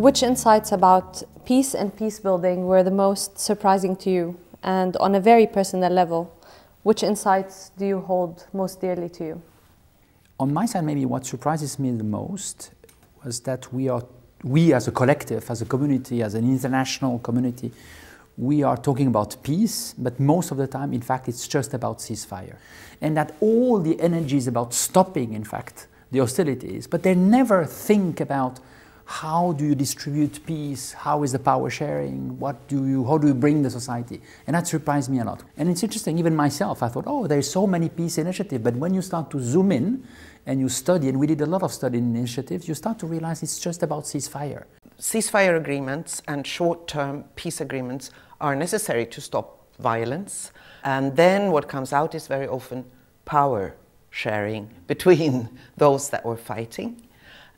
Which insights about peace and peace building were the most surprising to you? And on a very personal level, which insights do you hold most dearly to you? On my side, maybe what surprises me the most was that we as a collective, as a community, as an international community, we are talking about peace, but most of the time, in fact, it's just about ceasefire. And that all the energy is about stopping, in fact, the hostilities, but they never think about how do you distribute peace, how is the power sharing, how do you bring the society? And that surprised me a lot. And it's interesting, even myself, I thought, oh, there's so many peace initiatives, but when you start to zoom in and you study, and we did a lot of study initiatives, you start to realize it's just about ceasefire. Ceasefire agreements and short-term peace agreements are necessary to stop violence. And then what comes out is very often power sharing between those that were fighting.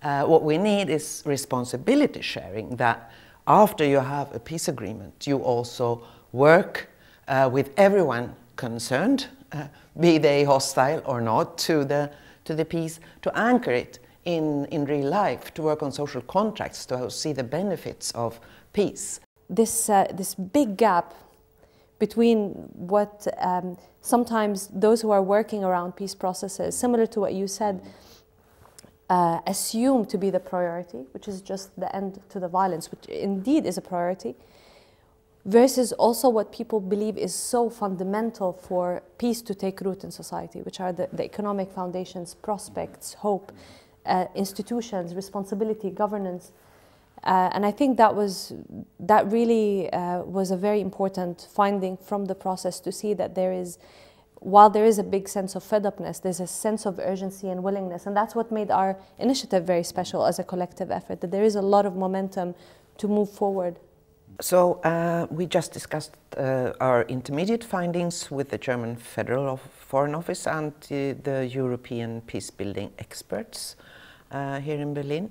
What we need is responsibility sharing, that after you have a peace agreement, you also work with everyone concerned, be they hostile or not, to the peace, to anchor it in real life, to work on social contracts, to see the benefits of peace. This big gap between what sometimes those who are working around peace processes, similar to what you said, assume to be the priority, which is just the end to the violence, which indeed is a priority, versus also what people believe is so fundamental for peace to take root in society, which are the economic foundations, prospects, hope, institutions, responsibility, governance. And I think that really was a very important finding from the process, to see that while there is a big sense of fed-upness, there's a sense of urgency and willingness. And that's what made our initiative very special as a collective effort, that there is a lot of momentum to move forward. So we just discussed our intermediate findings with the German Federal Foreign Office and the European peace-building experts here in Berlin.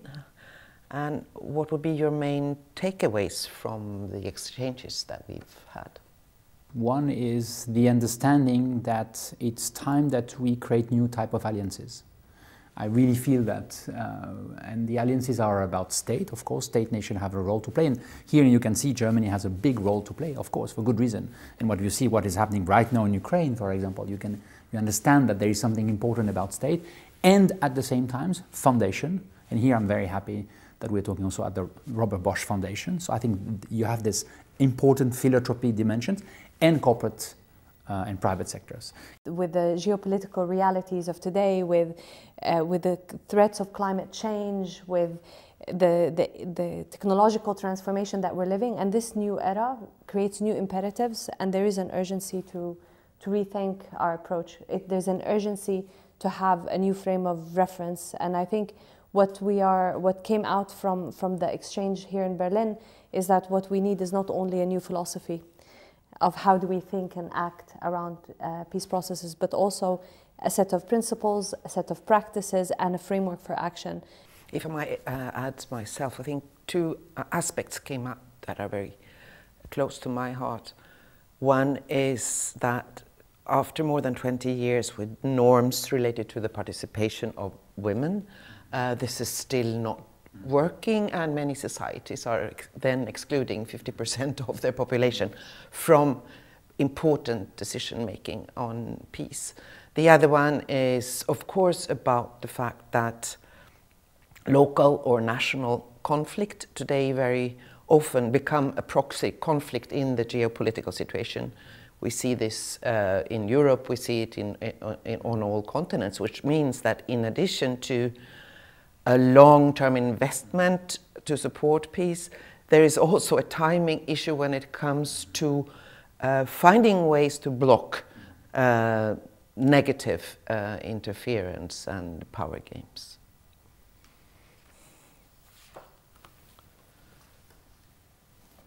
And what would be your main takeaways from the exchanges that we've had? One is the understanding that it's time that we create new type of alliances. I really feel that, and the alliances are about state, of course. State nation have a role to play, and here you can see Germany has a big role to play, of course, for good reason. And what you see, what is happening right now in Ukraine, for example, you understand that there is something important about state, and at the same time, foundation. And here I'm very happy that we're talking also at the Robert Bosch Foundation. So I think you have this important philanthropy dimensions and corporate and private sectors. With the geopolitical realities of today, with the threats of climate change, with the technological transformation that we're living, and this new era creates new imperatives, and there is an urgency to rethink our approach. There's an urgency to have a new frame of reference, and I think what came out from the exchange here in Berlin is that what we need is not only a new philosophy of how do we think and act around peace processes, but also a set of principles, a set of practices, and a framework for action. If I might add myself, I think two aspects came up that are very close to my heart. One is that after more than 20 years with norms related to the participation of women, this is still not working, and many societies are then excluding 50% of their population from important decision-making on peace. The other one is, of course, about the fact that local or national conflict today very often become a proxy conflict in the geopolitical situation. We see this in Europe, we see it on all continents, which means that in addition to a long-term investment to support peace, there is also a timing issue when it comes to finding ways to block negative interference and power games.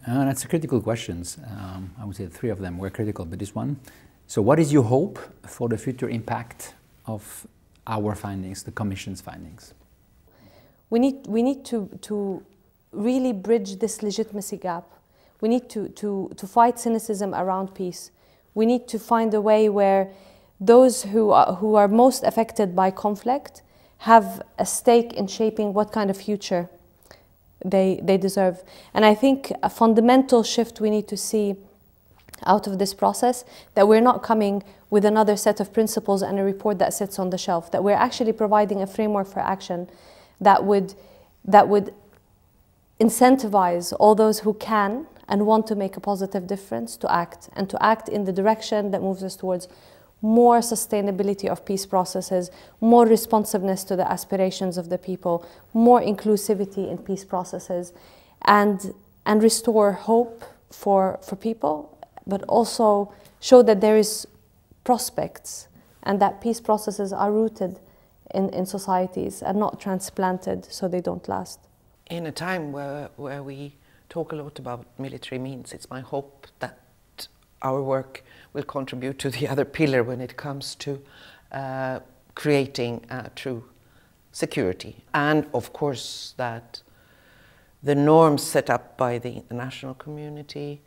That's a critical question. I would say the three of them were critical, but this one. So what is your hope for the future impact of our findings, the Commission's findings? We need to really bridge this legitimacy gap. We need to fight cynicism around peace. We need to find a way where those who are most affected by conflict have a stake in shaping what kind of future they deserve. And I think a fundamental shift we need to see out of this process, that we're not coming with another set of principles and a report that sits on the shelf, that we're actually providing a framework for action that would incentivize all those who can and want to make a positive difference to act, and to act in the direction that moves us towards more sustainability of peace processes, more responsiveness to the aspirations of the people, more inclusivity in peace processes, and restore hope for people, but also show that there is prospects and that peace processes are rooted in societies and not transplanted so they don't last. In a time where we talk a lot about military means, it's my hope that our work will contribute to the other pillar when it comes to creating true security. And of course that the norms set up by the international community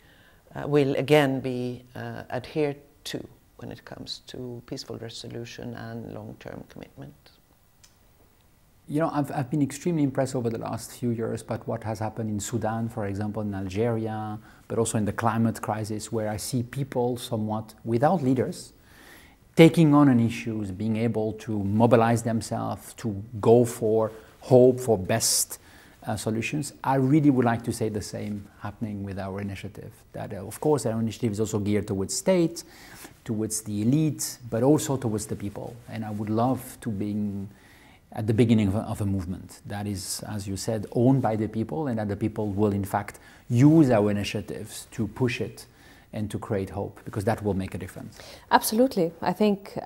will again be adhered to when it comes to peaceful resolution and long-term commitment. You know, I've been extremely impressed over the last few years by what has happened in Sudan, for example, in Algeria, but also in the climate crisis, where I see people somewhat without leaders taking on an issue, being able to mobilize themselves, to go for hope, for best solutions. I really would like to say the same happening with our initiative. That, of course, our initiative is also geared towards state, towards the elite, but also towards the people. And I would love to be at the beginning of a movement that is, as you said, owned by the people, and that the people will in fact use our initiatives to push it and to create hope, because that will make a difference. Absolutely. I think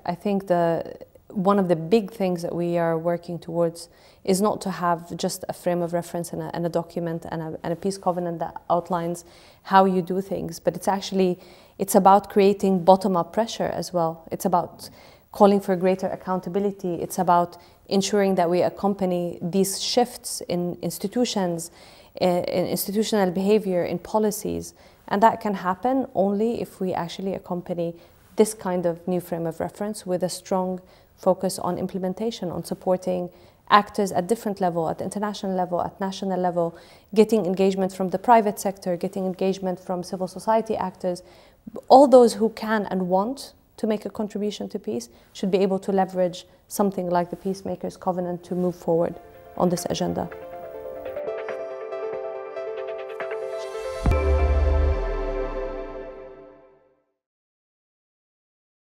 one of the big things that we are working towards is not to have just a frame of reference and a document and a peace covenant that outlines how you do things, but it's about creating bottom-up pressure as well. It's about calling for greater accountability. It's about ensuring that we accompany these shifts in institutions, in institutional behavior, in policies. And that can happen only if we actually accompany this kind of new frame of reference with a strong focus on implementation, on supporting actors at different levels, at the international level, at national level, getting engagement from the private sector, getting engagement from civil society actors. All those who can and want to make a contribution to peace should be able to leverage something like the Peacemakers' Covenant to move forward on this agenda.